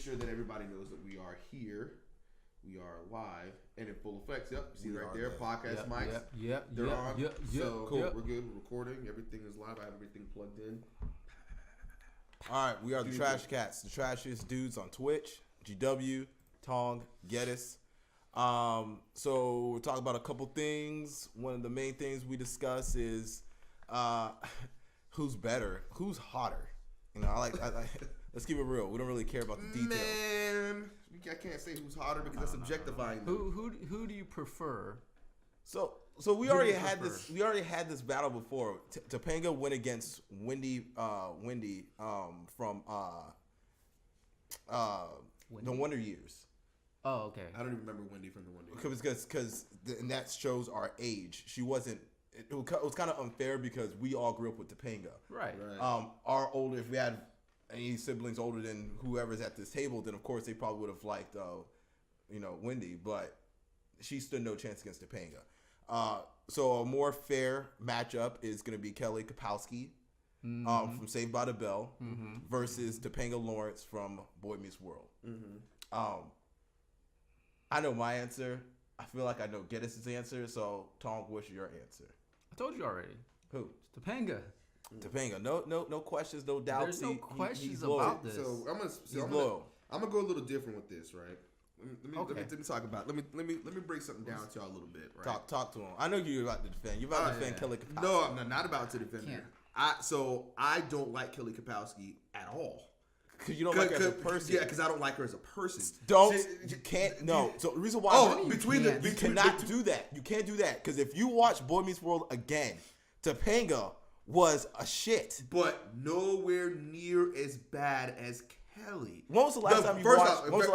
sure that everybody knows that we are here. We are live and in full effects. Yep, see right there, podcast mics. They're on. So cool. We're good. We're recording. Everything is live. I have everything plugged in. All right, we are the Trash Cats, the trashiest dudes on Twitch. GW, Tong, Geddes. So we're talking about a couple things. One of the main things we discuss is who's better, who's hotter. You know, I like let's keep it real. We don't really care about the details. Man, I can't say who's hotter because that's objectifying. Who do you prefer? So we already had this. We already had this battle before. Topanga went against Wendy from the Wonder Years. Oh, okay. I don't even remember Wendy from the Wonder Years. Because and that shows our age. She wasn't. It was kind of unfair because we all grew up with Topanga. Right. Our older, if we had any siblings older than whoever's at this table, then of course they probably would have liked, Wendy. But she stood no chance against Topanga. So a more fair matchup is going to be Kelly Kapowski from Saved by the Bell versus Topanga Lawrence from Boy Meets World. I know my answer. I feel like I know Geddes' answer. So Tom, what's your answer? I told you already. Who? It's Topanga. Topanga. No questions, no doubts. There's no questions about this. So I'm gonna go a little different with this, right? Let me talk about. Let me break something down to y'all a little bit, right? Talk to him. I know you're about to defend. You're about to defend Kelly Kapowski. No, I'm not about to defend her. I don't like Kelly Kapowski at all. Because you don't like her as a person. Yeah, because I don't like her as a person. You can't. No. So the reason why. You cannot do that. You can't do that. Because if you watch Boy Meets World again, Topanga was a shit. But nowhere near as bad as Kelly. When was the last time you watched Boy Meets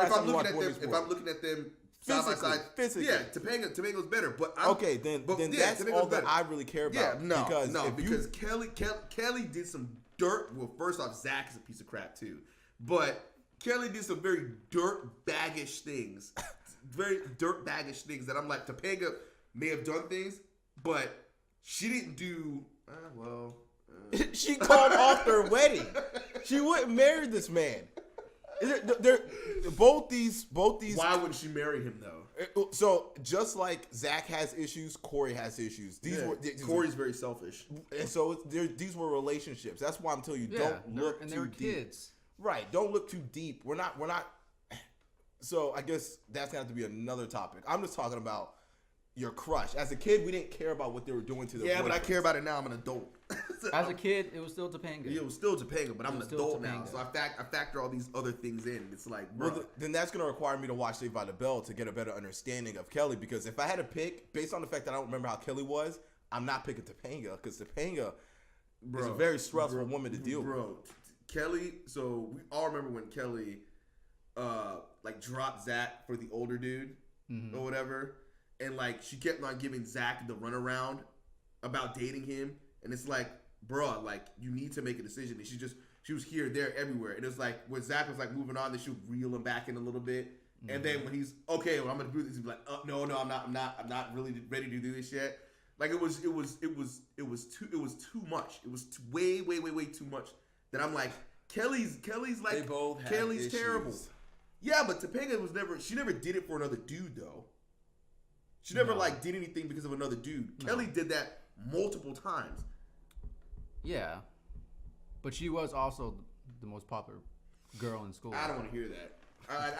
World? If I'm looking at them side by side, physically. Yeah, Topanga's better. But then that's all that I really care about. Yeah, because Kelly did some dirt. Well, first off, Zach is a piece of crap too. But Kelly did some very dirt baggish things. That I'm like, Topanga may have done things, but she didn't do She called off their wedding. She wouldn't marry this man. Both these. Why wouldn't she marry him though? So just like Zach has issues, Corey has issues. Corey's very selfish, and so these were relationships. That's why I'm telling you, don't look and too they were deep. Kids. Right? Don't look too deep. We're not. So I guess that's gonna have to be another topic. I'm just talking about your crush. As a kid, we didn't care about what they were doing to their boyfriends. But I care about it now. I'm an adult. As a kid, it was still Topanga. Yeah, it was still Topanga, but I'm an adult now. So I factor all these other things in. It's like, bro. Well, then that's going to require me to watch Saved by the Bell to get a better understanding of Kelly. Because if I had to pick, based on the fact that I don't remember how Kelly was, I'm not picking Topanga. Because Topanga is a very stressful woman to deal with. Kelly, so we all remember when Kelly dropped Zach for the older dude or whatever. And she kept on giving Zach the runaround about dating him. And it's like, bruh, you need to make a decision. And she was here, there, everywhere. And it was like, when Zach was moving on, then she would reel him back in a little bit. And then when he's, okay, well, I'm going to do this, he'd be like, no, I'm not really ready to do this yet. It was too much. It was way too much that I'm like, Kelly's like, they both have Kelly's issues. terrible. Yeah, but Topanga she never did it for another dude though. She never did anything because of another dude. No. Kelly did that multiple times. Yeah, but she was also the most popular girl in school. I don't want to hear that.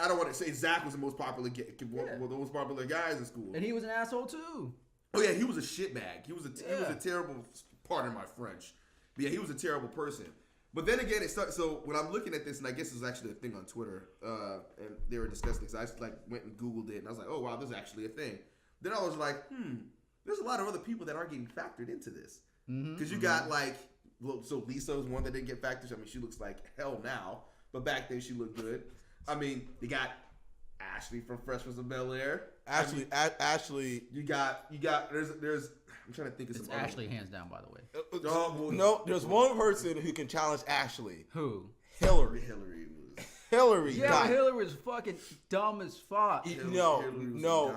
I don't want to say Zach was the most popular, the most popular guys in school. And he was an asshole too. Oh yeah, he was a shitbag. He was a terrible. Pardon my French. But yeah, he was a terrible person. But then again, it started. So when I'm looking at this, and I guess it was actually a thing on Twitter, and they were discussing this. I just went and Googled it, and I was like, oh wow, this is actually a thing. Then I was like, there's a lot of other people that aren't getting factored into this. Because you got so Lisa was one that didn't get factored. I mean, she looks like hell now, but back then she looked good. I mean, you got Ashley from Fresh Prince of Bel-Air. Ashley. You got. There's. I'm trying to think of some. It's Ashley hands down, by the way. No, there's one person who can challenge Ashley. Who? Hillary. Yeah, but Hillary was fucking dumb as fuck. No.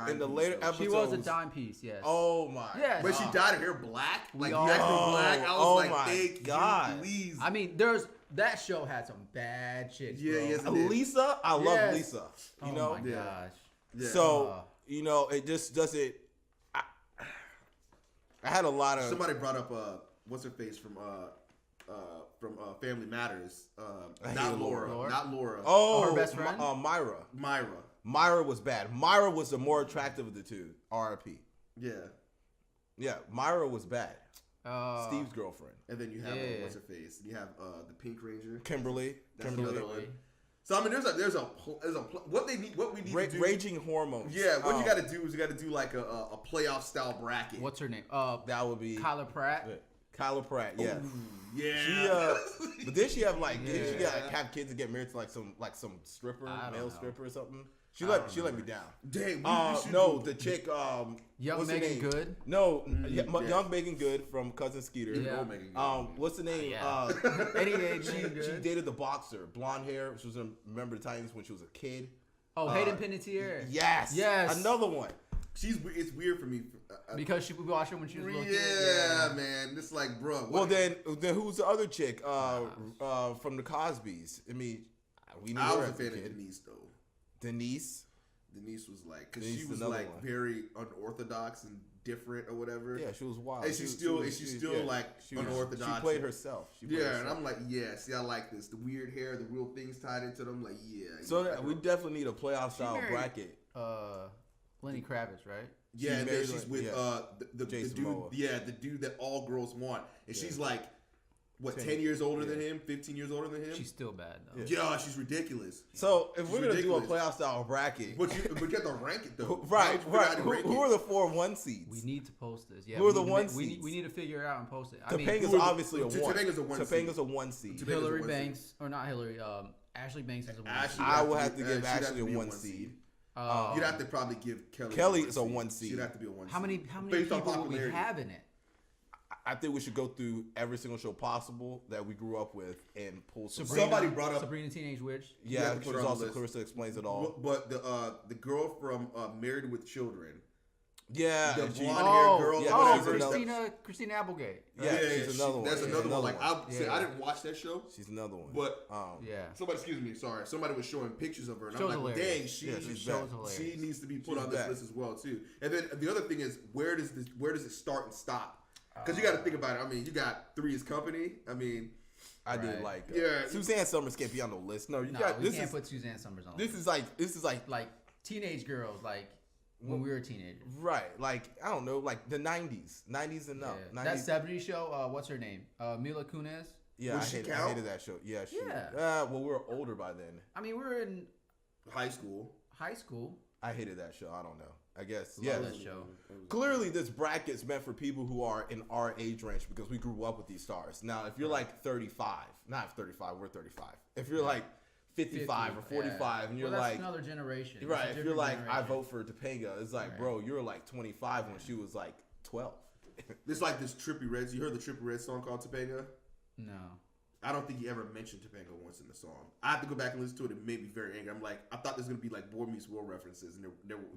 In the later episodes, she was a dime piece. Yes. Oh my. Yes. But she dyed her hair black. Black. I was like, my thank God. you, please. I mean, there's That show had some bad chicks. Yeah, bro. yes, it did. Lisa, I love Yes. Lisa. You Oh know, my Yeah. gosh. Yeah. so it just doesn't. I had a lot of Somebody brought up what's her face from Family Matters. I Not hate Laura. Laura. Not Laura. her best friend? Myra. Myra. Myra was bad. Myra was the more attractive of the two. R.I.P. Yeah. Yeah, Myra was bad. Uh, Steve's girlfriend, And then you have Yeah. what's her face? You have the Pink Ranger. Kimberly. That's Kimberly. the other one. So I mean, there's a what we need to do. Raging hormones. Yeah, what you got to do is you got to do like a playoff style bracket. What's her name? That would be Kyla Pratt. Kyla Pratt. Yeah. Yeah. She but then she have like did she Yeah. have kids and get married to like some stripper, I don't male know. stripper or something? She I let don't she let me remember. down. Dang. We should No, do- the chick Young what's her Megan name? Good. No, yeah. young Megan Good from Cousin Skeeter. Yeah. Old Megan Good. What's the name? Yeah. Any age Megan She Good. dated the boxer, blonde hair. She was in Remember the Titans when she was a kid. Oh, Hayden Panettiere. Yes, Yes. another one. It's weird for me. Because we watched her when she was a little kid. Yeah, man. It's like, bro. Well, then who's the other chick? From the Cosbys. I mean, we knew I her was a as fan kid. of Denise though. Denise. Denise was like, because Denise she is was another like one. very unorthodox and different or whatever. Yeah, she was wild. And she's still like unorthodox. She played herself. She played Yeah, herself. and I'm like, yeah, see, I like this. The weird hair, the real things tied into them. Like, yeah. So yeah, we definitely need a playoff style married- bracket. Lenny Kravitz, right? yeah, and then married, she's like, with yeah. the Jason dude. Momoa. Yeah, the dude that all girls want, and Yeah. she's like, what, 10 10 years older yeah. than him, 15 years older than him. She's still bad though. Yeah, she's ridiculous. So if we're gonna ridiculous. do a playoff style bracket, But you have to rank it though. right. Who Who are the 4-1 seeds? We need to post this. Yeah, Who are the we- one we, seeds? we need to figure it out and post it. I mean, Topanga's who are the- obviously a one. Topanga's a one seed. Topanga's a 1 seed. Topanga's Hillary a one seed. Banks or not Hillary? Ashley Banks is a one. Ashley- I You'd will have have to to be- give she'd have Ashley to a be a 1 one seed. seed. You'd have to probably give Kelly. Kelly a is a one seed. She'd have to be a one. How seed. many Based on people will we popularity. have in it? I think we should go through every single show possible that we grew up with and pull some. Somebody brought up- Sabrina Teenage Witch. You Yeah, have to put which her is on the also list. Clarissa Explains It All. But the girl from Married with Children. Yeah, The and she- blonde hair girl. yeah, oh, she's another- Christina Applegate. Yeah, she's another one. That's She's another one. Like one. I Yeah. didn't watch that show, She's another one. but Yeah. somebody, excuse me, sorry, somebody was showing pictures of her, and Show's I'm like, hilarious. dang, she Yeah, she's Show's back. hilarious. she needs to be put She's on this back. list as well too. And then the other thing is, where does it start and stop? Because you got to think about it. I mean, you got Three's Company. I mean, I did Right. like Yeah. Suzanne Summers can't be on the list. No, you No, got we this can't is put Suzanne Summers on. this is like like teenage girls, like when we were teenagers. right. Like I don't know, like the 90s and up. Yeah. 90s. That 70s show, what's her name? Mila Kunis. Yeah, Would I she hated, count? I hated that show. Yeah, she. Yeah. Well, we were older by then. I mean, we were in high school. high school. I hated that show. I don't know. I guess. Love Yeah. that show. Clearly, this bracket's meant for people who are in our age range because we grew up with these stars. Now, if you're like 35, not 35, we're 35. If you're like 55 or 45, and you're well, that's like, another generation. It's right? a If you're different like, I generation. vote for Topanga, it's like, Right. bro, you're like 25 when she was like 12. It's like this Trippie Reds. You heard the Trippie Reds song called Topanga? No. I don't think he ever mentioned Topanga once in the song. I have to go back and listen to it. It made me very angry. I'm like, I thought this was gonna be like Boy Meets World references, and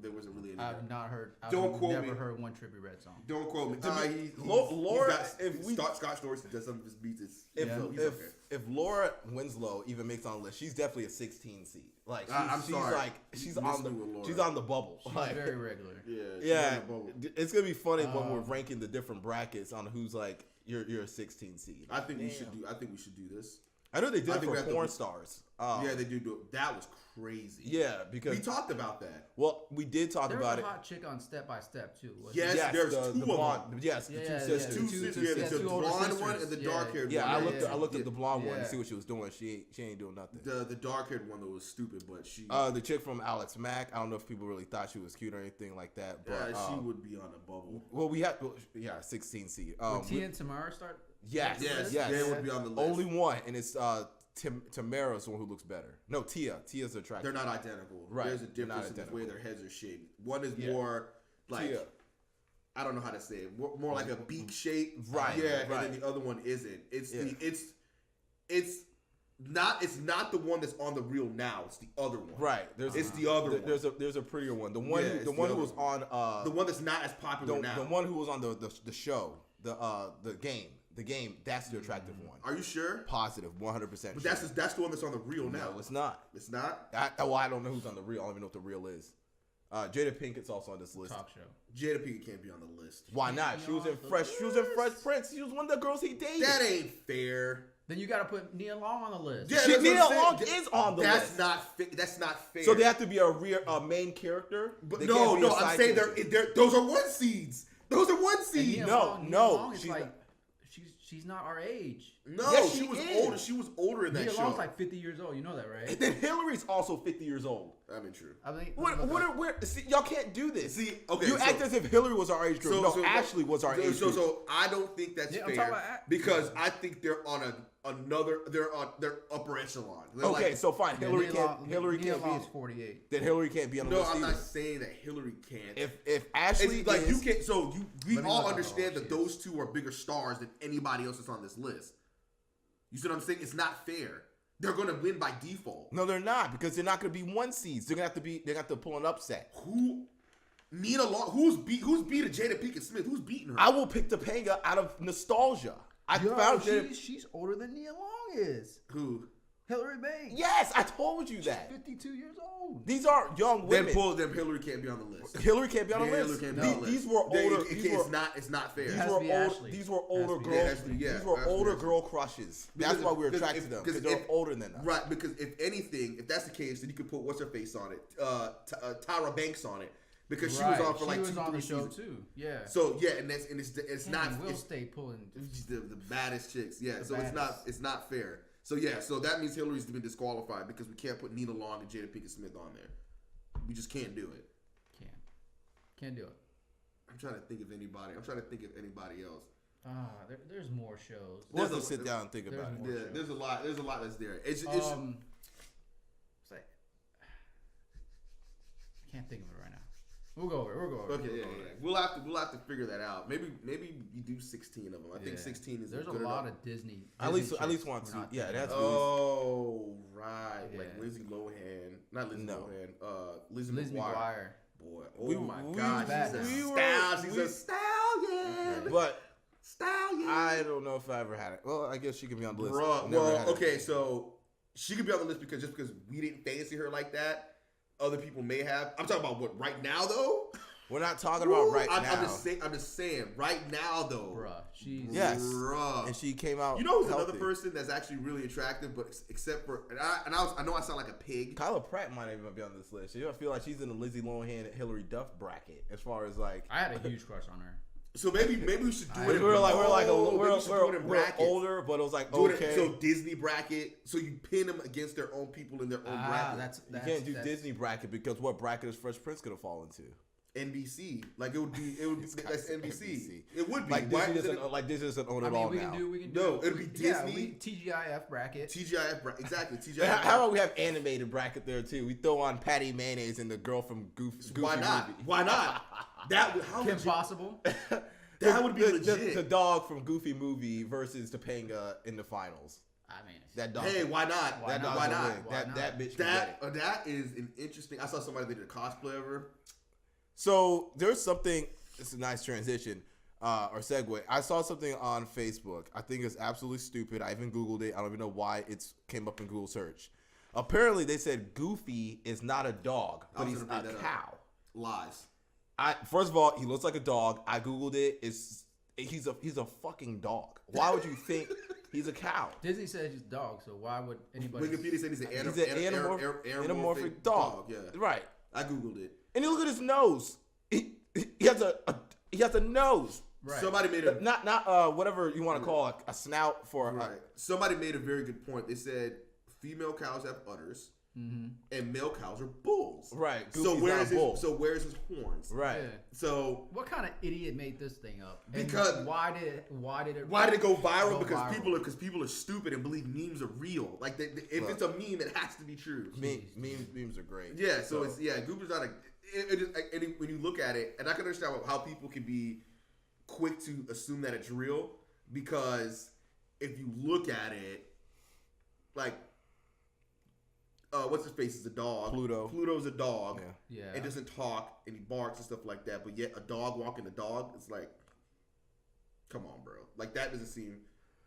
there wasn't really any. I've not heard. I've Don't quote never me. heard one Trippie Red song. Don't quote me. Laura, if we- Scott Storch does some of his beats, it's If Yeah. he's if okay. if Laura Winslow even makes on the list, she's definitely a 16 seed. Like I'm she's sorry. like she's You on missed me with the Laura. she's on the bubble. She's Like, very regular. yeah, on the bubble. it's gonna be funny when we're ranking the different brackets on who's like you're a 16 seed. I think we Damn. should do. I think we should do this. I know they did I it think we for have to- porn stars. Yeah, they do it. That was crazy. Yeah, because We talked about that. well, we did talk There was about a it. hot chick on Step by Step too. wasn't Yes, there? there's the, two the of blonde. them. Yes, the Yeah, two yeah, sisters. Two two- sisters. two- Yeah, yeah, there's the two older blonde one sisters. and the Yeah. dark haired Yeah, one. I looked at the blonde one Yeah. to see what she was doing. She ain't doing nothing. The dark haired one that was stupid, but she. The chick from Alex Mack. I don't know if people really thought she was cute or anything like that, but she would be on a bubble. well, we had 16 seed. Would Tia and Tamara start? Yes, Yes, yes. they would be on the list. Only one, and it's Tamara's the one who looks better. No, Tia's attractive. They're not identical. Right, There's a they're not difference in the way their identical. heads are shaped. One is Yeah. more like Tia. I don't know how to say it. More like a beak shape. Right, Yeah, right. and then the other one isn't. It's Yeah. it's not the one that's on the reel now. It's the other one. Right. It's the other one. There's a prettier one. The one Yeah, who, it's the the one who other was on The one that's not as popular now. the one who was on the show, the game. the game, that's the attractive one. Are you sure? Positive, 100%. But that's the one that's on the reel now. No, it's not. It's not? I don't know who's on the reel. I don't even know what the reel is. Jada Pinkett's also on this list. Talk show. Jada Pinkett can't be on the list. Why not? She was in Fresh Prince. She was one of the girls he dated. That ain't fair. Then you got to put Nia Long on the list. Yeah, that's Nia what I'm Long saying. is on the list. That's not fair. So they have to be a main character. But They no, can't be a I'm side saying character. those are one seeds. Those are one And seeds. Nia No, Long, Nia no, Long is she's like, not. she's not our age. No, Yes, she she was is. older. She was older in that Nia show. Long's like 50 years old. You know that, right? And then Hillary's also 50 years old. I mean, true. I think. See, y'all can't do this. See, okay, you so- act as if Hillary was our age group. So Ashley was our age group. So I don't think that's Yeah, I'm talking fair about because I think they're on they're upper echelon. They're Okay, like, so fine. Hillary can't Nia be. Long's 48. Then Hillary can't be on the no, list I'm either. not saying that Hillary can't. If Ashley It's like is, you can't. So we Let me all look up understand how that old she those two are bigger stars than anybody else that's on this list. You see what I'm saying? It's not fair. They're gonna win by default. no, they're not because they're not going to be one seeds. They're going to have to pull an upset. Who? Nina Long? Who's beating Jada Pinkett Smith? Who's beating her? I will pick Topanga out of nostalgia. I found Jada. she's older than Nia Long is. Who? Hillary Banks. Yes, I told you that. 52 years old. These are young Then women. Them Hillary can't be on the list. Hillary can't be on the Yeah, list. Hillary can't be on the list. These were older. It's not fair. It has to be Ashley. These were older Has to be girls. Ashley, yeah. These were Has to be older Ashley. girl crushes. That's Because why we were if- attracted to them because they're if- older than us. Right, because if anything, if that's the case, then you could put what's her face on it, Tyra Banks on it, because she was on for like she was 2-3 on the show seasons. too. Yeah. So yeah, and it's not Will it's, stay pulling. she's the baddest chicks. Yeah, The so baddest. it's not fair. So yeah, so that means Hillary's been disqualified because we can't put Nina Long and Jada Pinkett Smith on there. We just can't do it. Can't do it. I'm trying to think of anybody. I'm trying to think of anybody else. There's more shows. We'll have There's to a- sit down and think there's about it. more. Yeah, shows. there's a lot. There's a lot that's there. It's It's like, I can't think of it right now. We'll go over it. okay. Yeah. We'll have to figure that out. Maybe you do 16 of them. I think Yeah. 16 is There's a good lot enough. of Disney. At least chicks one, we're two. not Yeah, thinking that's about. Oh right, like Yeah. Lindsay Lohan, not Lindsay No. Lohan. Lizzie Liz McGuire. McGuire. Boy, We- my we- God, we she's a were- stallion. She's we- a stallion. But Stallion. I don't know if I ever had it. Well, I guess she could be on the list. Bruh, Never well, had it. okay, so she could be on the list because we didn't fancy her like that. Other people may have. I'm talking about what right now though. We're not talking about right I'm now. I'm just saying right now though. Bruh, she's Yes. Bruh. And she came out. You know who's healthy. another person that's actually really attractive, but except for I know I sound like a pig. Kyla Pratt might even be on this list. I feel like she's in the Lizzie Lohan and Hillary Duff bracket as far as like. I had a huge crush on her. So maybe we should do it. We in were brackets. older, but it was like Do it- okay. So Disney bracket. So you pin them against their own people in their own bracket. That's you can't do Disney bracket because what bracket is Fresh Prince gonna fall into? NBC. Like it would be. That's NBC. It would be. Like Why Disney is it- doesn't like Disney doesn't own it I mean, all we now. can do. No, it'd be Yeah, Disney. TGIF bracket. TGIF bracket. Exactly. TGIF. How about we have animated bracket there too? We throw on Patty Mayonnaise and the girl from Goofy Why not? movie. Why not? That would how Kim would you, Possible. that would be the, legit. the dog from Goofy movie versus Topanga in the finals. I mean, That dog. Hey, why not? Why that not? dog's Why a not? win. Why That not? that bitch can get it. That is an interesting. I saw somebody that did a cosplay of her. So there's something. It's a nice transition or segue. I saw something on Facebook. I think it's absolutely stupid. I even Googled it. I don't even know why it's came up in Google search. Apparently, they said Goofy is not a dog, I but was he's gonna a bring that cow. up. Lies. First of all, he looks like a dog. I Googled it. He's a fucking dog. Why would you think he's a cow? Disney says he's a dog, so why would anybody? Wikipedia said he's an He's an anamorphic dog. Yeah, Right. I googled it. And you look at his nose. He has a nose. Right. Somebody made a Not whatever you want to call a snout for. right. Somebody made a very good point. They said female cows have udders, and male cows are bulls. Right. So Goofy's not a bull. where's his horns? Right. Yeah. So What kind of idiot made this thing up? And Because- why did it why did it go viral? Because people are stupid and believe memes are real. Like if it's a meme, it has to be true. Memes are great. Yeah. So it's Goober's not a. When you look at it, and I can understand how people can be quick to assume that it's real, because if you look at it, like, what's his face is a dog. Pluto's a dog. Yeah. Yeah. And doesn't talk and he barks and stuff like that. But yet a dog walking a dog, it's like, come on, bro. Like that doesn't seem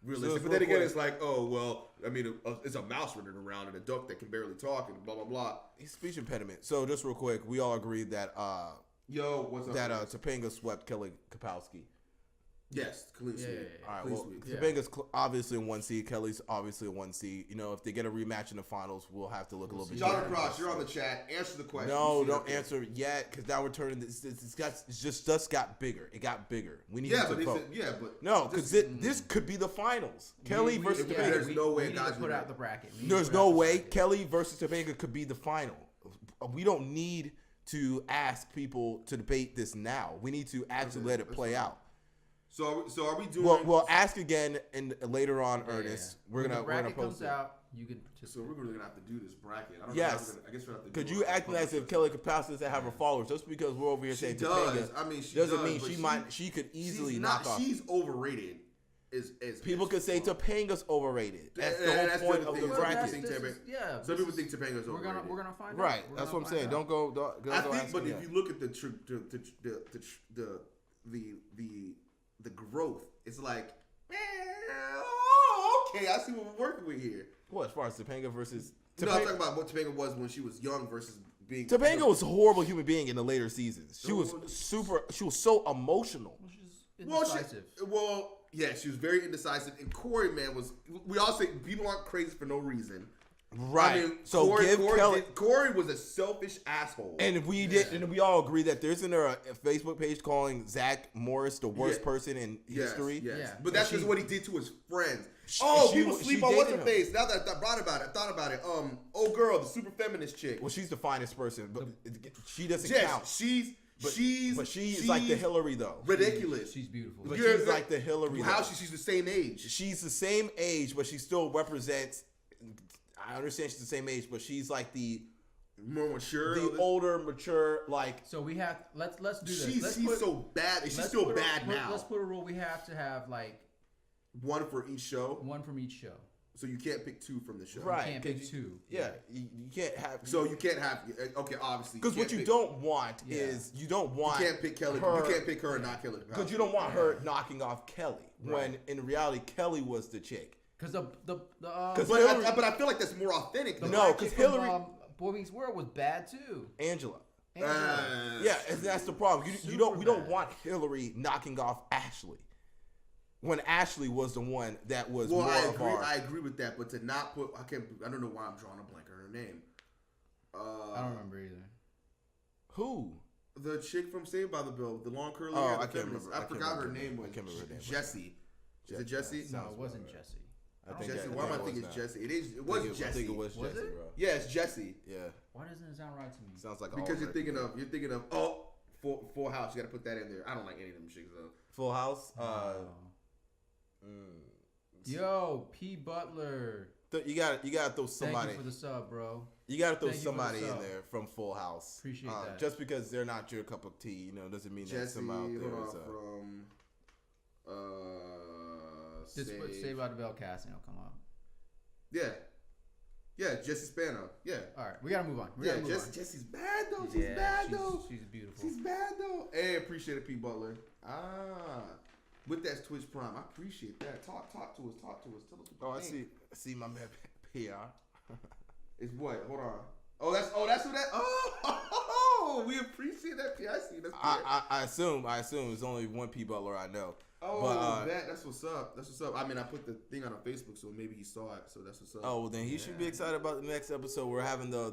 So realistic. But then again, it's like, oh well, I mean, it's a mouse running around and a duck that can barely talk and blah blah blah. He's speech impediment. So just real quick, we all agreed that Yo, what's up? that Topanga swept Kelly Kapowski. Yes, clean sweep. All right, Clean well, sweep. Topanga's obviously in 1 seed. Kelly's obviously a 1 seed. You know, if they get a rematch in the finals, we'll have to look a little bit. Jonathan Cross, you're on the chat. Answer the question. No, You see don't that? answer yet, because now we're turning this. It's just got bigger. It got bigger. We need Yeah, to but vote. No, because this could be the finals. Kelly versus yeah, Topanga. there's no way we need guys to would put have- out the bracket. There's no way Kelly versus Topanga could be the final. We don't need to ask people to debate this now. We need to actually let it play out. So are we doing? We'll ask again and later on, Ernest. When the We're gonna bracket post comes it. out, you can So participate. we're gonna have to do this bracket. I don't Yes. know. I guess we're gonna have to. Could do you it. act as if Kelly Kapowski doesn't have her followers just because we're over here She saying does. Topanga? I mean, she doesn't does, mean but she could she's easily not, knock off. She's overrated. Is People could say Topanga's overrated. That's the And whole that's point the of thing. the Some bracket. people think Yeah. Some people think Topanga's We're overrated. gonna find out. Right. We're That's gonna what I'm find saying. out. Don't go. I think, ask but me if that. you look at the growth, it's like, okay, I see what we're working with here. What, as far as Topanga versus No, I'm talking about what Topanga was when she was young versus being. Topanga was a horrible human being in the later seasons. She No, was well, she was so emotional. She's Well, indecisive. yeah, she was very indecisive. And Corey, man, we all say people aren't crazy for no reason. Right. I mean, So Corey, Kelly. Corey was a selfish asshole. And we all agree that isn't there a Facebook page calling Zach Morris the worst person in history? Yes. Yeah. But that's just what he did to his friends. She- People she sleep on dated what's her him. face. Now that I thought about it. Old girl, the super feminist chick. Well, she's the finest person, but she doesn't Yes, count. she's She's like the Hillary though. ridiculous. She's beautiful. But You're- she's like the Hillary. How though. she's the same age. She's the same age, but she still represents. I understand she's the same age, but she's like the More mature. older, mature, like. So we have let's do this. She's Let's she's put- so bad. She's let's still put a- bad now. Let's put a rule. We have to have like One for each show, one from each show. so you can't pick two from the show. Right. Can't 'cause pick you- two. Yeah, you can't have. So you can't have. Okay, obviously. Because what can't you pick- don't want Yeah. is you don't want. You can't pick Kelly. her- You can't pick her and not Kelly. Because you don't want her knocking off Kelly when in reality Kelly was the chick. Because Because But Hillary, but I feel like that's more authentic. Though. No, 'cause Hillary- Boy Meets World was bad too. Angela. Angela. Yeah, and that's the problem. We Super don't bad. want Hillary knocking off Ashley when Ashley was the one that was Well, more I of agree. our. I agree with that, but to not put, I don't know why I'm drawing a blank on her name. I don't remember either. Who? The chick from Saved by the Bell, the long curly Oh, hair. I the can't feminist. remember. I I can't forgot her remember her name. name. Was I can't remember her name. Jessie. Is it Jessie? No, it wasn't Jesse. I think Jesse. that- Why am I that thinking was it's now. Jesse? It I was think Jesse. I think it was Was Jesse, it? bro. Yeah, it's Jesse. Yeah, Why doesn't it sound right to me? sounds like Because you're thinking all-American. of Full House. You got to put that in there. I don't like any of them chicks though. Full House. Yo, P. Butler. You got to throw somebody. Thank you for the sub, bro. You got to throw Thank you for the somebody in sub. there from Full House. Appreciate that. Just because they're not your cup of tea, doesn't mean that Jesse, some out there hold is on, from Just put Save. Saved by the Bell casting. It'll come up. Yeah, Jesse Spano. Yeah. All right, we gotta move on. We Yeah, gotta move on. Jesse's bad though. She's bad though. She's beautiful. She's bad though. Hey, appreciate it, P. Butler. With that Twitch Prime, I appreciate that. Talk to us. Tell us what you Oh, I think. see my man PR. It's what? Hold on. That's who that. Oh, we appreciate that. I see. That's I assume there's only one P Butler I know. Oh, But, that's what's up. That's what's up. I mean, I put the thing on Facebook, so maybe he saw it. So that's what's up. Oh, well, then he should be excited about the next episode. We're having the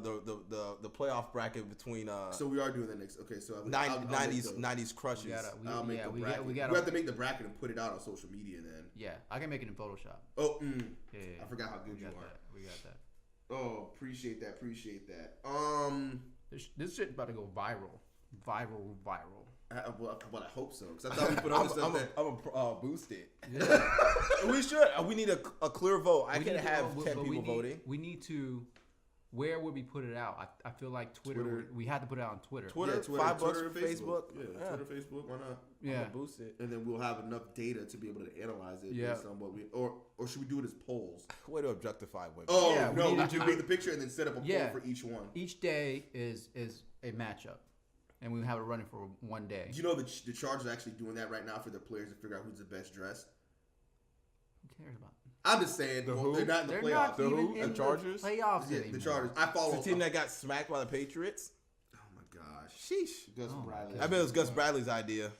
playoff bracket between So we are doing that next. Okay, so 90s crushes. I'll make the bracket. we We gotta. have to make the bracket and put it out on social media then. Yeah, I can make it in Photoshop. Oh, Yeah, I forgot how good we you got are. that. We got that. Oh, appreciate that. This shit about to go viral. Viral. Well, I hope so. Because I thought we put other stuff that. I'm gonna boost it. Yeah. We should. We need a clear vote. I We can need to- have but 10 we people need- voting. We need to. Where would we put it out? I feel like Twitter. We had to put it out on Twitter. Twitter, Yeah, Twitter, $5 Twitter for and Facebook. Yeah, Twitter, Facebook. Why not? Yeah. I'm gonna boost it. And then we'll have enough data to be able to analyze it Yeah. based on what we or should we do it as polls? Way to objectify women. Oh Yeah, we no, need we to do make the picture and then set up a Yeah. poll for each one. Each day is a matchup. and we have it running for one day. You know the Chargers are actually doing that right now for their players to figure out who's the best dressed. Who cares about? I'm just saying, who? they're not in the They're playoffs. not The even who? in The Chargers? playoffs Yeah, anymore. the Chargers. I follow The team that got smacked by the Patriots. Oh my gosh. Sheesh. Gus Oh my Bradley. I bet it was Gus Bradley's idea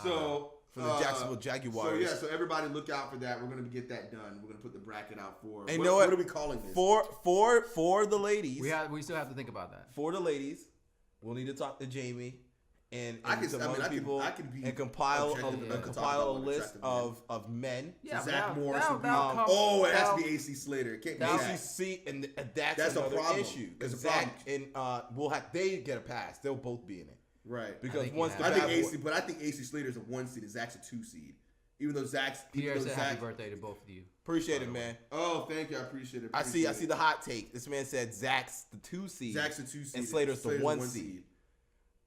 So for the Jacksonville Jaguars. So everybody look out for that. We're gonna get that done. We're gonna put the bracket out for. And you know what? What are we calling this? For the ladies. We still have to think about that. For the ladies, we'll need to talk to Jamie and some other people and compile a list of men. Yeah, Zach Morris would be. that'll Oh, it has to that'll- be AC Slater. It can't be that'll- Zach. ACC and that's That's a another problem. issue. That's a Zach and they get a pass. They'll both be in it Right. because think once you the I have- think bad boy- AC, but I think AC Slater's a 1 seed and Zach's a 2 seed. Even though Pierre said happy birthday to both of you. Appreciate it, man. Oh, thank you. I appreciate it. I see the hot take. This man said Zach's the 2 seed. Zach's a 2 seed and Slater's the 1 seed.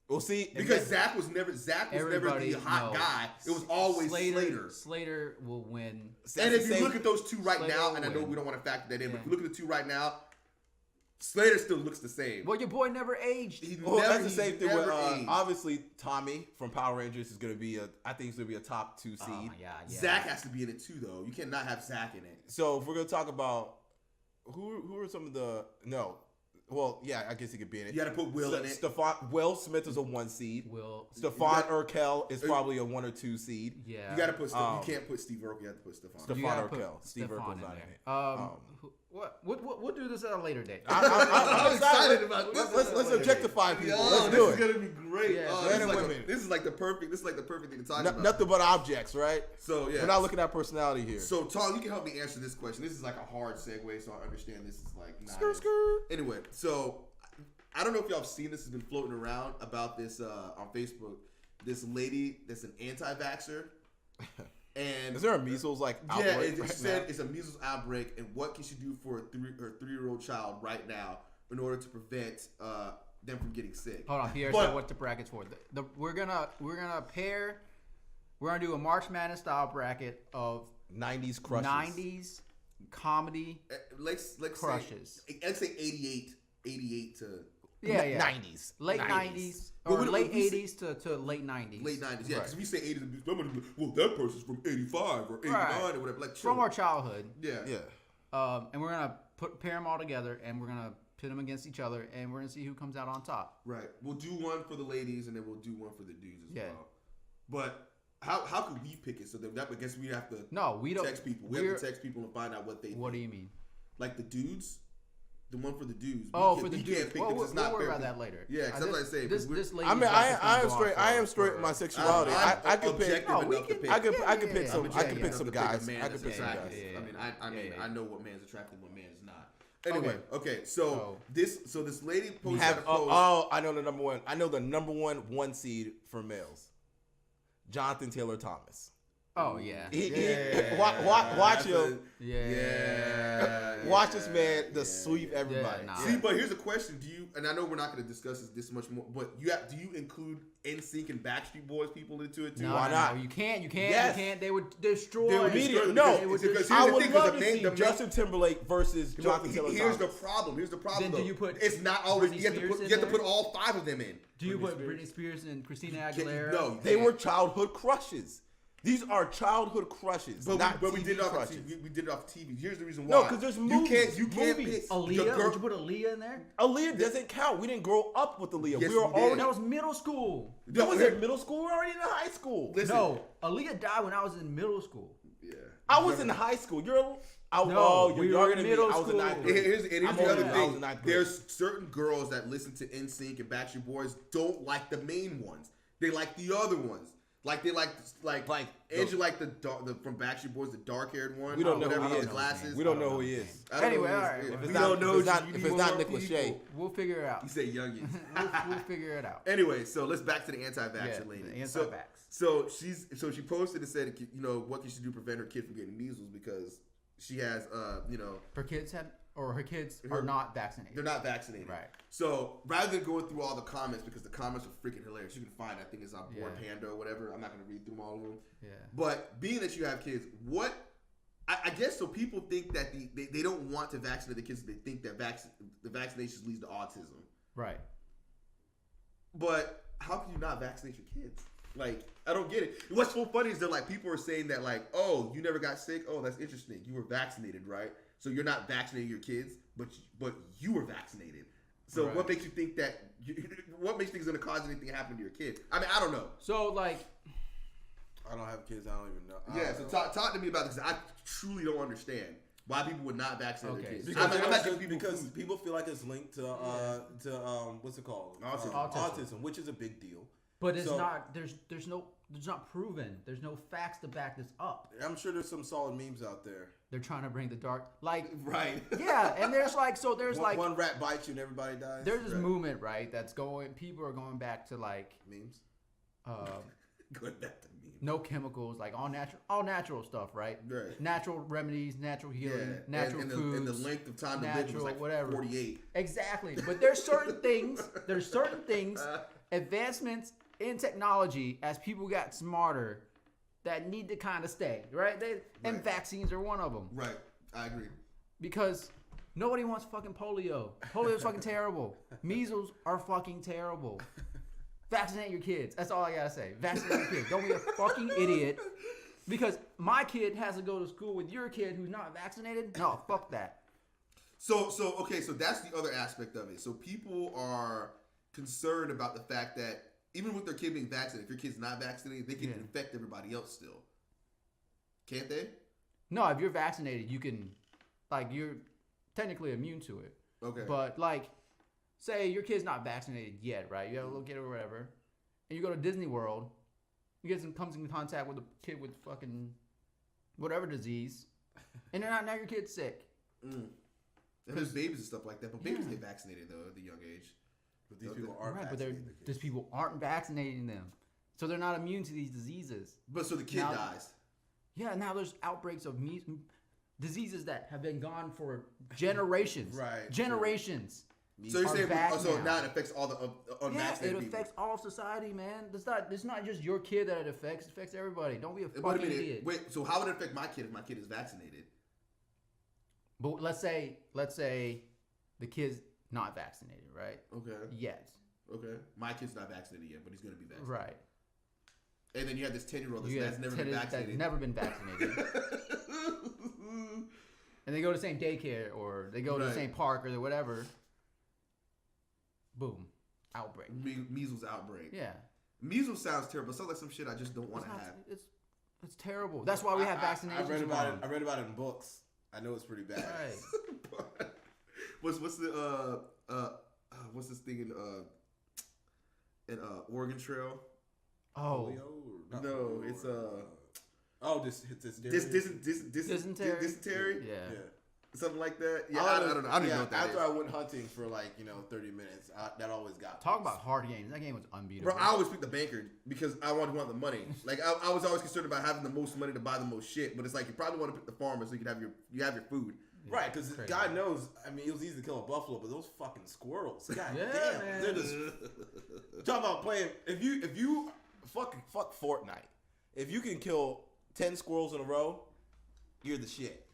We'll see. Because Zach was never the hot guy. It was always Slater. Slater will win. And if you Same- look at those two right Slater now, will and I know win. we don't want to factor that in, but Yeah. if you look at the two right now, Slater still looks the same. Well, your boy never aged. that's the same thing with never aged. obviously Tommy from Power Rangers is going to be I think he's going to be a top 2 seed. Oh my god, yeah. Zach has to be in it too, though. You cannot have Zach in it. So if we're going to talk about who are some of the well, yeah, I guess he could be in it. You got to put Will in it. Will Smith is a 1 seed. Will Stephon Urkel is probably a 1 or 2 seed. yeah. You got to put. You can't put Steve Urkel. You have to put Stephon. You gotta Stephon put Urkel. Steve Stephon Urkel's in not in there. it. We'll do this at a later date. I'm excited about this. Let's objectify people. Yo, let's do this it. is gonna be great. Yeah, Oh, men this, is and like women. this is like the perfect. This is like the perfect thing to talk about. Nothing but objects, right? So yeah, We're not looking at personality here. So Tom, you can help me answer this question. This is like a hard segue, so I understand this is like not Skirt. Anyway, so I don't know if y'all have seen this. Has been floating around about this on Facebook. This lady that's an anti-vaxxer. And Is there a measles yeah, outbreak? it right said now? it's a measles outbreak, and what can she do for her 3-year-old child right now in order to prevent them from getting sick? Hold on, Pierre But- said what the bracket's for. We're gonna pair. We're gonna do a March Madness style bracket of 90s crushes. 90s comedy. Let's Crushes. Say, let's say 88 to Yeah. 90s. Late 90s or But late we 80s to late 90s. late 90s. Yeah, Right. because we say 80s, somebody be like, well, that person's from 85 or 89 Right. or whatever. Like From chill. our childhood. Yeah. Yeah. And we're gonna pair them all together, and we're gonna pit them against each other, and we're gonna see who comes out on top. Right. We'll do one for the ladies, and then we'll do one for the dudes as Yeah. well. But how could we pick it? So then I guess we have to No, we don't. text people. We have to text people and find out what they What do think. you mean? Like the dudes? The one for the dudes. Oh, We for the we dudes. can't pick Well, because we'll it's not worry fair. about that later. Yeah, 'cause that's what I say, This 'cause we're- lady. I mean, I am straight. I am straight with my sexuality. I could pick. objective No, we enough to can- pick. I could Yeah, pick yeah, some. yeah. I could Yeah, pick yeah. some to guys. a man I could that's pick some attractive. guys. Yeah, I mean, yeah. I know what man's attractive and what man is not. Anyway, okay, so this lady posted Have a post. I know the number one. I know the number one seed for males. Jonathan Taylor Thomas. Oh yeah. Watch That's him. Yeah. Watch this man just sweep everybody. Yeah, nah. See, but here's a question: do you? And I know we're not going to discuss this much more, but do you include NSYNC and Backstreet Boys people into it too? Why not? No, you can't. Yes. You can't. They would destroy. They would Immediate. destroy No, because here's I the would thing, love the to main- see the main- Justin Timberlake versus Jonathan Taylor Here's Thomas. the problem. Here's the problem. Then do though. you put It's not always. Britney You have to Spears put. in You have to there? put all 5 of them in. Do you put Britney Spears and Christina Can't- Aguilera? No, you They can't. were childhood crushes. These are childhood crushes, not we TV did it off crushes. we did it off TV. Here's the reason No, why. 'cause there's You movies, can't movies. pick Aaliyah? the girl- Would you put Aaliyah in there? Aaliyah doesn't count. We didn't grow up with Aaliyah. Yes, we were we did. already. That was middle school. That was here- in middle school. We were already in high school. Listen. No, Aaliyah died when I was in middle school. Yeah. I was in high school. You're No, you're we were younger in than me. middle I was in ninth school. grade. Here's I'm the older other than you. I was thing. in ninth grade. There's certain girls that listen to NSYNC and Backstreet Boys don't like the main ones. They like the other ones. Like they like Angel like the from Backstreet Boys, the dark haired one. We don't know whatever, who he with is. the glasses. We don't know who he is. I don't Anyway, know who all right. he is. If We it's don't not- know. if it's not- you if need it's not more Nick Lachey. people. We'll figure it out. You say youngins. We'll figure it out. Anyway, so let's back to the anti-vaxxer Yeah, lady. the anti-vax. So she posted and said, you know, what can she do to prevent her kid from getting measles because she has, Her kids are not vaccinated. they're not vaccinated. Right. So rather than going through all the comments because the comments are freaking hilarious, you can find I think it's on Board Yeah. Panda or whatever. I'm not going to read through all of them. Yeah. But being that you have kids, I guess so people think that they don't want to vaccinate the kids. They think that the vaccinations leads to autism. Right. But how can you not vaccinate your kids? Like, I don't get it. What's so funny is that like people are saying that like, oh, you never got sick. Oh, that's interesting. You were vaccinated, right? So you're not vaccinating your kids, but you were vaccinated. So Right. what makes you think that? What makes you think is going to cause anything to happen to your kid? I mean, I don't know. So like, I don't have kids. I don't even know. Yeah, so talk to me about this. I truly don't understand why people would not vaccinate their kids. Because people feel like it's linked to what's it called? Autism, which is a big deal. but it's not. There's not proven. There's no facts to back this up. I'm sure there's some solid memes out there. They're trying to bring the dark, like, right. yeah, and there's like, so there's like one rat bites you and everybody dies. there's this movement, right? That's going. People are going back to like memes. Going back to memes. No chemicals, like all natural stuff, right? Right. Natural remedies, natural healing, natural and foods, and the length of time to live was like whatever. 48. Exactly, but there's certain things. Advancements in technology as people got smarter that need to kind of stay, right? And vaccines are one of them. Right, I agree. Because nobody wants fucking polio. Polio is fucking terrible. Measles are fucking terrible. Vaccinate your kids. That's all I gotta say. Vaccinate your kids. Don't be a fucking idiot. Because my kid has to go to school with your kid who's not vaccinated. No, fuck that. So that's the other aspect of it. So people are concerned about the fact that even with their kid being vaccinated, if your kid's not vaccinated, they can infect everybody else still. Can't they? No, if you're vaccinated, you can, like, you're technically immune to it. Okay. But, like, say your kid's not vaccinated yet, right? You have a little kid or whatever, and you go to Disney World, comes in contact with a kid with fucking whatever disease, and now your kid's sick. And there's babies and stuff like that, but babies get vaccinated though at the young age. But these people aren't Right, but vaccinating. these people aren't vaccinating them, so they're not immune to these diseases. But so the kid dies. Yeah, now there's outbreaks of diseases that have been gone for generations. Right. Generations. So you're saying now. now it affects all the unvaccinated it affects all society, man. It's not just your kid that it affects. It affects everybody. Don't be a people. fucking idiot. Wait, so how would it affect my kid if my kid is vaccinated? But let's say the kid's not vaccinated, right? Okay. Yet. Okay. My kid's not vaccinated yet, but he's going to be vaccinated. Right. And then you have this 10-year-old that's never been vaccinated. That's never been vaccinated. And they go to the same daycare or they go to the same park or whatever. Boom. Outbreak. Measles outbreak. Yeah. Measles sounds terrible. It sounds like some shit I just don't want to have. It's terrible. That's why we have vaccinations. I read about it. I read about it in books. I know it's pretty bad. Right. what's the what's this thing in Oregon Trail? Oh. No, it's dysentery. Yeah. Something like that. Yeah, I don't know. I don't even know what that after is. I went hunting for 30 minutes, that always got Talk about hard games. That game was unbeatable. Bro, I always pick the banker because I want the money. Like I was always concerned about having the most money to buy the most shit, but it's like you probably want to pick the farmer so you can have your food. Right, because God knows, I mean, it was easy to kill a buffalo, but those fucking squirrels, God damn, man. they're just talking about playing. If you fuck Fortnite, if you can kill 10 squirrels in a row, you're the shit.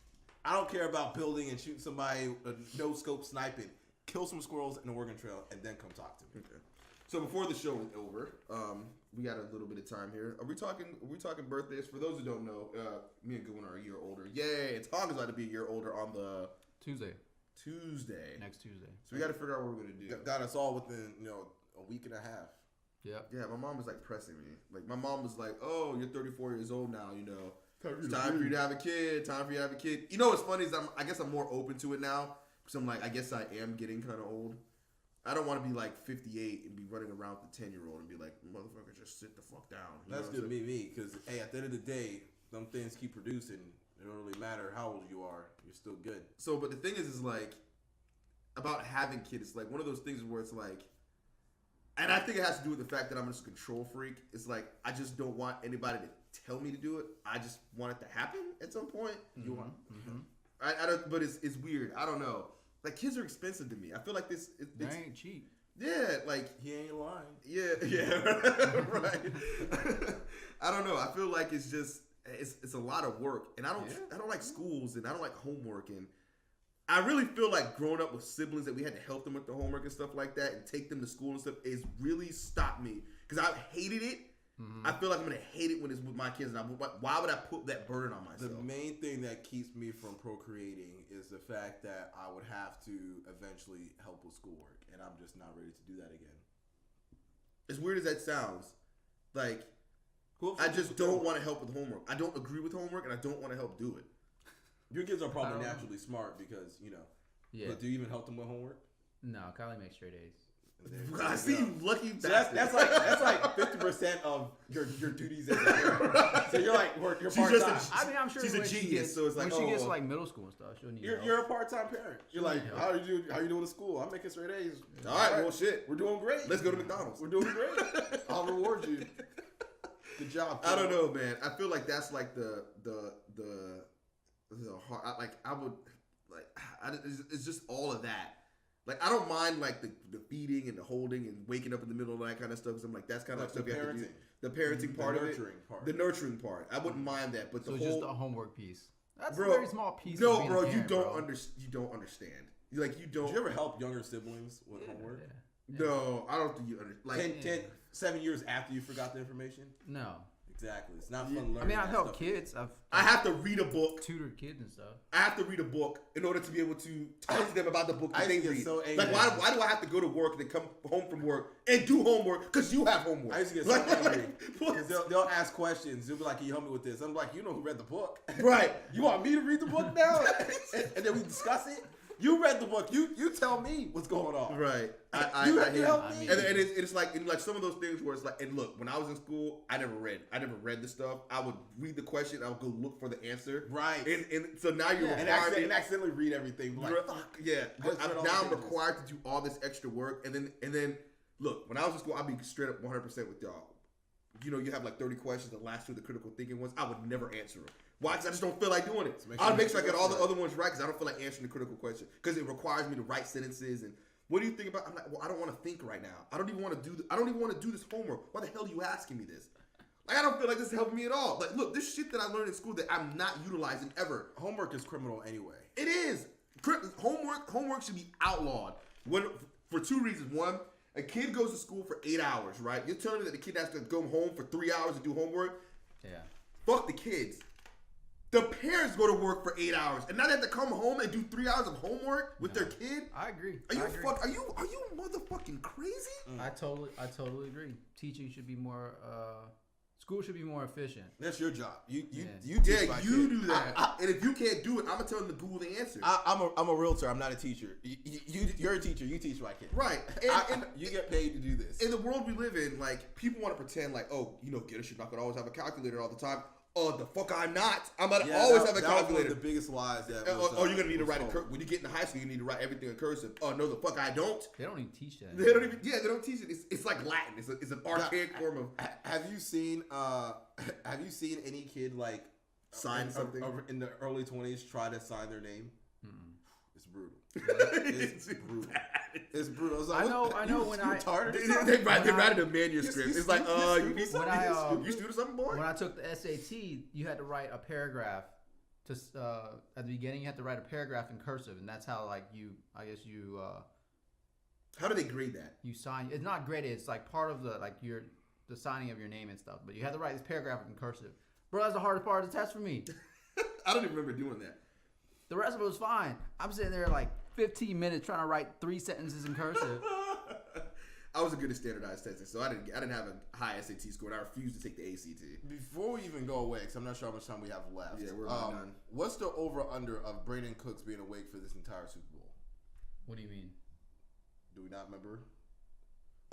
I don't care about building and shooting somebody, no scope sniping. Kill some squirrels in the Oregon Trail and then come talk to me. Okay. So before the show is over, we got a little bit of time here. Are we talking birthdays? For those who don't know, me and Goodwin are a year older. Yay! And Tonga's about to be a year older on the Tuesday. Next Tuesday. So we got to figure out what we're gonna do. Got us all within a week and a half. Yep. Yeah, my mom was like pressing me. Like my mom was like, "Oh, you're 34 years old now. It's time for you to have a kid. You know what's funny is I guess I'm more open to it now because I'm like, I guess I am getting kind of old. I don't want to be like 58 and be running around with a 10-year-old and be like, motherfucker, just sit the fuck down. That's good to me because hey, at the end of the day, them things keep producing. It don't really matter how old you are. You're still good. So, but the thing is like about having kids. It's like one of those things where it's like, and I think it has to do with the fact that I'm just a control freak. It's like I just don't want anybody to tell me to do it. I just want it to happen at some point. Mm-hmm. You want? Mm-hmm. I don't. But it's weird. I don't know. Like kids are expensive to me. I feel like they ain't cheap. Yeah, like he ain't lying. Yeah, right. I don't know. I feel like it's a lot of work, and I don't like schools, and I don't like homework, and I really feel like growing up with siblings that we had to help them with the homework and stuff like that and take them to school and stuff is really stopped me because I hated it. I feel like I'm gonna hate it when it's with my kids. And why would I put that burden on myself? The main thing that keeps me from procreating is the fact that I would have to eventually help with schoolwork, and I'm just not ready to do that again. As weird as that sounds, like I just don't want to help with homework. I don't agree with homework, and I don't want to help do it. Your kids are probably naturally smart because Yeah. But do you even help them with homework? No, Kylie makes straight A's. I see you lucky So bastard. that's like 50% of your duties as a parent. So you're like you're She's part just time. I mean, I'm sure she's a when she genius, gets, so it's like, when she gets oh. like middle school and stuff, she'll need help. You're a part-time parent. You're like, Yeah. how you doing at school? I'm making straight A's. All right, well, shit. We're doing great. Let's go to McDonald's. We're doing great. I'll reward you. Good job. I don't know, man. I feel like that's like the hard. It's just all of that. Like I don't mind like the feeding and the holding and waking up in the middle of that kind of stuff. Because I'm like that's kind of Like stuff the you have to do. parenting. The parenting part of it, nurturing part. the nurturing part. I wouldn't mind that, but So the it's whole just a homework piece. That's bro, a very small piece. No, of being bro, a parent, you bro. you don't understand. Like you don't. Did you ever help younger siblings with homework? Yeah. No, I don't think you understand. Like 7 years after you forgot the information? No. Exactly. It's not fun learning. I mean, I've that helped stuff. kids. I have to read a book. tutored kids and stuff. I have to read a book in order to be able to talk to them about the book that I they get read. so angry. Like, why do I have to go to work and then come home from work and do homework because you have homework? I used to get so angry because they'll ask questions. They'll be like, "Can you help me with this?" I'm like, "You know who read the book, Right. You want me to read the book now?" and then we discuss it. You read the book. You tell me what's going on. Right. You I hear help you. me. And it's like some of those things where it's like, and look, when I was in school, I never read the stuff. I would read the question. I would go look for the answer. Right. And so now you're And required accidentally read everything. Like, fuck. yeah. Just read all Now the I'm pages. required to do all this extra work, and then look, when I was in school, I'd be straight up 100% with y'all. You have like 30 questions. The last two, the critical thinking ones, I would never answer them. Why? Because I just don't feel like doing it. I'll make sure I get all the other ones right because I don't feel like answering the critical question because it requires me to write sentences. And what do you think about? I'm like, well, I don't want to think right now. I don't even want to do. I don't even want to do this homework. Why the hell are you asking me this? Like, I don't feel like this is helping me at all. Like, look, this shit that I learned in school that I'm not utilizing ever. Homework is criminal anyway. It is. Homework should be outlawed. For two reasons. One, a kid goes to school for 8 hours, right? You're telling me that the kid has to go home for 3 hours to do homework? Yeah. Fuck the kids. The parents go to work for 8 hours, and now they have to come home and do 3 hours of homework with their kid. I agree. Are you I agree. Are you motherfucking crazy? I totally agree. Teaching should be more. School should be more efficient. That's your job. You Yeah, teach my you kid. do that. And if you can't do it, I'm gonna tell them to Google the answer. I'm a realtor. I'm not a teacher. You're a teacher. You teach my kid. Right. And you get paid to do this. in the world we live in, like, people want to pretend like, oh, Gator should not gonna always have a calculator all the time. Oh, the fuck I'm not. I'm gonna always have a That was one calculator. of the biggest lies that. Oh, you're gonna need to write told. when you get into high school. You need to write everything in cursive. Oh no, the fuck I don't. They don't even teach that. They don't even. Yeah, they don't teach it. It's like Latin. It's an archaic form of Have you seen any kid like sign something. in the early 20s try to sign their name? Mm-mm. It's brutal. It's brutal. It's brutal. It's like, I know when I- They write it in a manuscript. You it's like, stupid. you need When I, you student something, boy. When I took the SAT, you had to write a paragraph. At the beginning, you had to write a paragraph in cursive, and that's how How do they grade that? you sign. It's not graded. It's like part of the signing of your name and stuff. But you had to write this paragraph in cursive. Bro, that's the hardest part of the test for me. I don't even remember doing that. The rest of it was fine. I'm sitting there like 15 minutes trying to write 3 sentences in cursive. I was good at standardized testing, so I didn't have a high SAT score, and I refused to take the ACT. Before we even go away, because I'm not sure how much time we have left. Yeah, we're about done. What's the over/under of Brandon Cooks being awake for this entire Super Bowl? What do you mean? Do we not remember?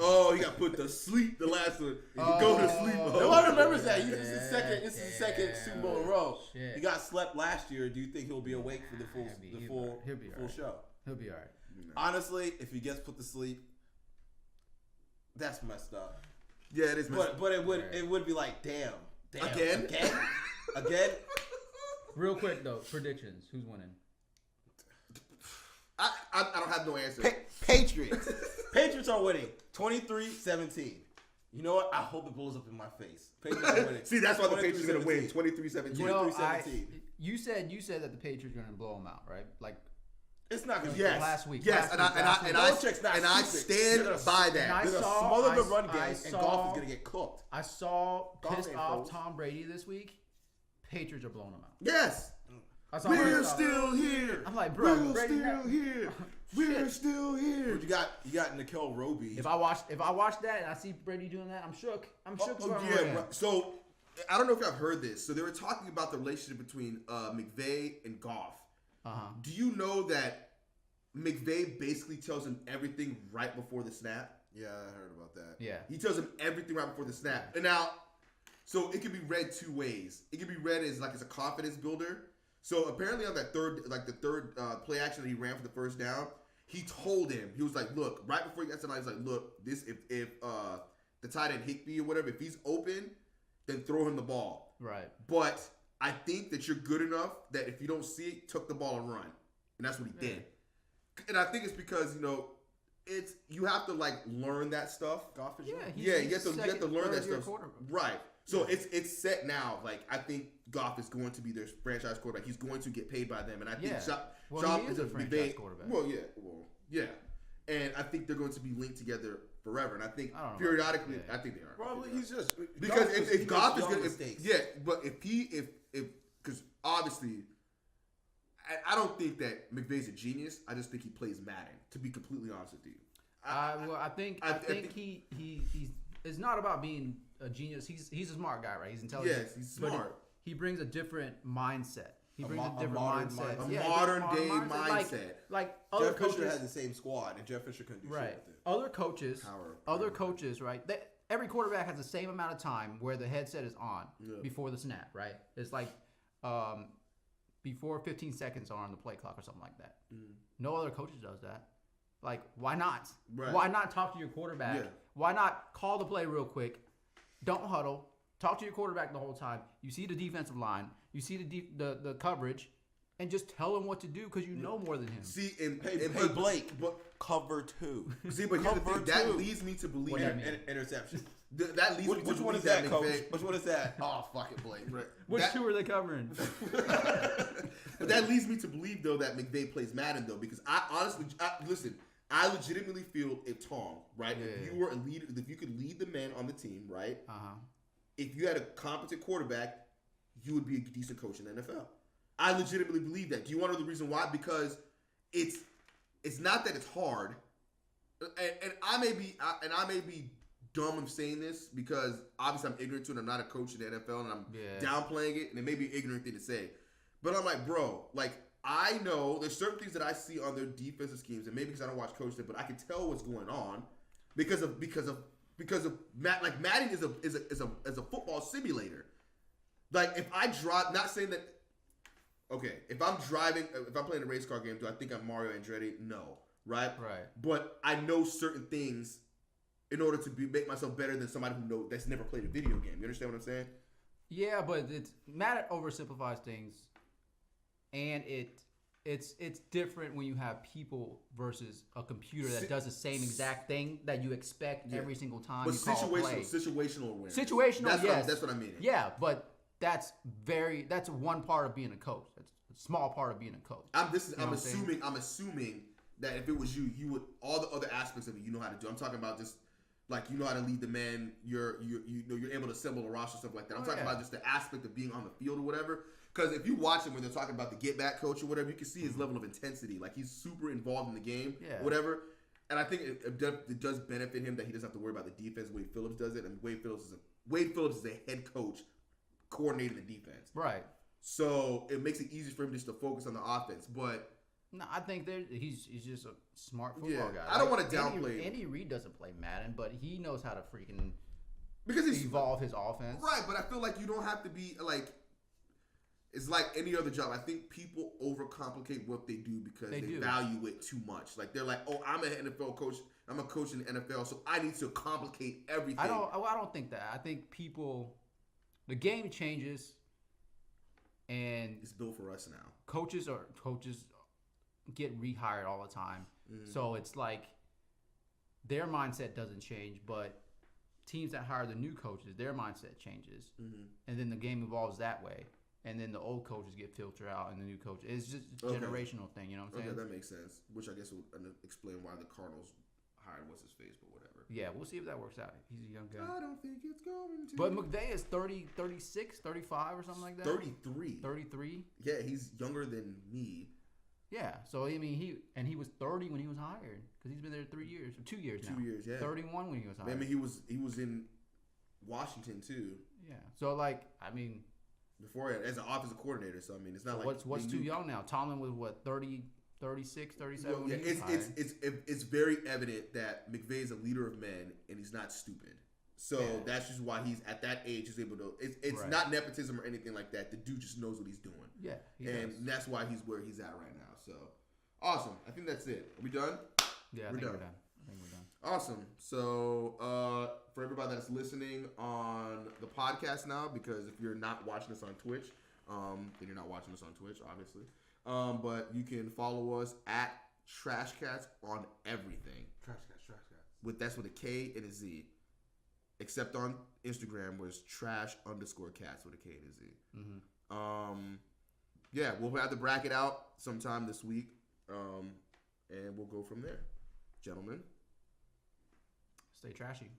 Oh, he got put to sleep. The last one. Go to sleep. Nobody remembers that. This is the second Super Bowl in a row. Shit. He got slept last year. Do you think he'll be awake for the full He'll be full alright. show? He'll be all right. Honestly, if he gets put to sleep, that's messed up. Yeah, it is. But it would be like, damn. Again? Real quick though, predictions. Who's winning? I don't have no answer. Patriots. Patriots are winning 23-17. You know what? I hope it blows up in my face. Patriots are winning. See, that's why the Patriots are going to win 23-17. 23-17. You know, 23-17. you said that the Patriots are going to blow them out, right? Like, It's not going to Yes, Last week. Yes, Last week, last week. Belichick's not I stupid. stand They're gonna- by that. And I They're going to saw- smother the I- run I game, and saw- Goff is going to get cooked. I saw Golf pissed ain't off folks. Tom Brady this week. Patriots are blowing him out. Yes. I saw We're pissed off. still here. I'm like, bro, We're Brady still not- here. We're still here. But you got Nicole Roby. If I watch that and I see Brady doing that, I'm shook. I'm shook. Right. So I don't know if y'all heard this. So they were talking about the relationship between McVay and Goff. Do you know that McVay basically tells him everything right before the snap? Yeah, I heard about that. Yeah. He tells him everything right before the snap. And now, so it can be read two ways. It can be read as like as a confidence builder. So apparently on that third play action that he ran for the first down, he told him, he was like, look, right before he got to the line, he's like, look, this if the tight end Higbee or whatever, if he's open, then throw him the ball. Right. But I think that you're good enough that if you don't see it, took the ball and run. And that's what he did. And I think it's because, you have to like learn that stuff. Goff is Yeah. young. Yeah, you have to learn that stuff. Quarterback. Right. So it's set now. Like I think Goff is going to be their franchise quarterback. He's going to get paid by them, and I think Well, he is a franchise quarterback. Well, yeah. And I think they're going to be linked together forever. And I think I don't know periodically, about that. I think they are. Probably he's just Because if Goff is going going to, but if because obviously, I don't think that McVay's a genius. I just think he plays Madden. To be completely honest with you, I think he it's not about being a genius. He's a smart guy, right? He's intelligent. Yes, he's but smart. He brings a different mindset. He brings a different modern mindset. mindset. A modern day mindset. Like other Jeff Fisher coaches had the same squad, and Jeff Fisher couldn't do right. shit with it. Other coaches, right? Every quarterback has the same amount of time where the headset is on before the snap, right? It's like before 15 seconds are on the play clock or something like that. No other coach does that. Like, why not? Right. Why not talk to your quarterback? Yeah. Why not call the play real quick? Don't huddle. Talk to your quarterback the whole time. You see the defensive line. You see the coverage. And just tell him what to do because you know more than him. See, Hey, Blake, but cover two. See, but here's the thing. That leads me to believe Interception. That leads me to Which one believe is that, Coach? McVay- Which one is that? Oh, fuck it, Blake. Right. Which two are they covering? But that leads me to believe though that McVay plays Madden though, because I honestly, listen. I legitimately feel if Tom, right, if you were a leader, if you could lead the men on the team, right, if you had a competent quarterback, you would be a decent coach in the NFL. I legitimately believe that. Do you want to know the reason why? Because it's not that it's hard, and I may be dumb of saying this because obviously I'm ignorant to it. I'm not a coach in the NFL, and I'm downplaying it, and it may be an ignorant thing to say. But I'm like, bro, like I know there's certain things that I see on their defensive schemes, and maybe because I don't watch coach them, but I can tell what's going on because of like Madden is a football simulator. Like if I drive, not saying that. Okay, if I'm playing a race car game, do I think I'm Mario Andretti? No, right? Right. But I know certain things in order to make myself better than somebody that's never played a video game. You understand what I'm saying? Yeah, but Madden oversimplifies things, and it's different when you have people versus a computer that does the same exact thing that you expect every single time. But you call a play. situational awareness. Situational, yes. That's what I mean. Yeah, but that's one part of being a coach. That's a small part of being a coach. I'm assuming that if it was you would all the other aspects of it you know how to do. I'm talking about just like you know how to lead the men. You're able to assemble a roster, stuff like that. I'm talking about just the aspect of being on the field or whatever. Because if you watch him when they're talking about the get back coach or whatever, you can see his level of intensity. Like he's super involved in the game, whatever. And I think it does benefit him that he doesn't have to worry about the defense. Wade Phillips does it, and Wade Phillips is a head coach coordinating the defense. Right. So it makes it easier for him just to focus on the offense. But no, I think he's just a smart football guy. I don't want to downplay Andy Reid doesn't play Madden, but he knows how to freaking he's evolve his offense. Right, but I feel like you don't have to be like. It's like any other job. I think people overcomplicate what they do because they value it too much. Like they're like, "Oh, I'm an NFL coach. I'm a coach in the NFL, so I need to complicate everything." I don't think that. I think the game changes, and it's built for us now. Coaches get rehired all the time, so it's like their mindset doesn't change, but teams that hire the new coaches, their mindset changes, and then the game evolves that way. and then the old coaches get filtered out, and the new coach. It's just a generational thing. You know what I'm saying? Okay, that makes sense. Which I guess will explain why the Cardinals hired what's his face, but whatever. Yeah, we'll see if that works out. He's a young guy. I don't think it's going to. But McVay is 30, 36, 35 or something like that. 33. 33. Yeah, he's younger than me. Yeah, so I mean he was 30 when he was hired because he's been there 3 years, 2 years now. 2 years, yeah. 31 when he was hired. I mean, he was in Washington too. Yeah, so like I mean, before as an offensive coordinator. So I mean, it's not so like what's too young now? Tomlin was what 30, 36, 37. Well, yeah, when he was hired. it's very evident that McVay is a leader of men and he's not stupid. So that's just why he's at that age he's able to. It's Right. not nepotism or anything like that. The dude just knows what he's doing. Yeah, and that's why he's where he's at right now. So awesome. I think that's it. Are we done? Yeah, I think we're done. Awesome. So for everybody that's listening on the podcast now, because if you're not watching us on Twitch, then you're not watching us on Twitch, obviously. But you can follow us at Trash Cats on everything. Trash Cats. That's with a K and a Z. Except on Instagram, where it's trash_cats with a K and a Z. Mm-hmm. Yeah, we'll have the bracket out sometime this week, and we'll go from there. Gentlemen, Stay trashy.